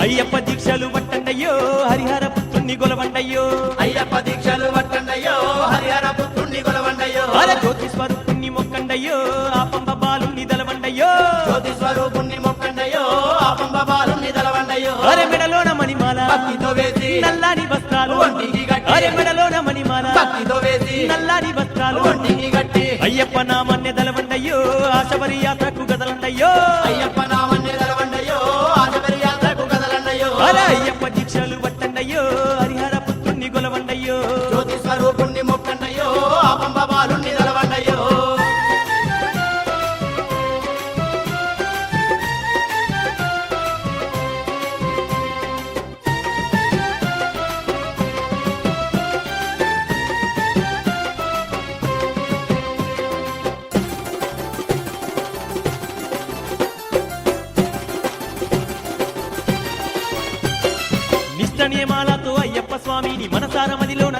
అయ్యప్ప దీక్షలు పట్టండయ్యో హరిహర పుత్రుణ్ణి గొలవండయ్యో అయ్యప్ప దీక్షలు పట్టండయ్యో హరిహర పుత్రుణ్ణి కొలవండయ్యో అరే జ్యోతి స్వరూపుణ్ణి మొక్కండయ్యో ఆ పంబ బాలుణ్ణి దలవండయ్యో జ్యోతి స్వరూపుణ్ణి మొక్కండయ్యో ఆ పంబ బాలుణ్ణి దలవండయ్యో అరే మెడలోన మణిమాల భక్తితో వేసి నల్లాని వస్త్రాలు ఒంటికి గట్టి అరే మెడలోన మణిమాల భక్తితో వేసి నల్లాని వస్త్రాలు ఒంటికి గట్టి అయ్యప్ప నామాన్య దలవండయ్యో ఆ శబరి యాత్రకు గదలండయ్యో అయ్యప్ప నామన్నే దలవండయ్యో ఆ శబరి యాత్రకు కదలండయ్యో అరే అయ్యప్ప దీక్షలు పట్టండయ్యో హరిహర పుత్రుణ్ణి గొలవండయ్యో జ్యోతి స్వరూపుణ్ణి మొక్కండయ్యో ఆ పంబ బాలుణ్ణి దలవండయ్యో నిష్ట నియమాలతో అయ్యప్ప స్వామిని మనసార మదిలో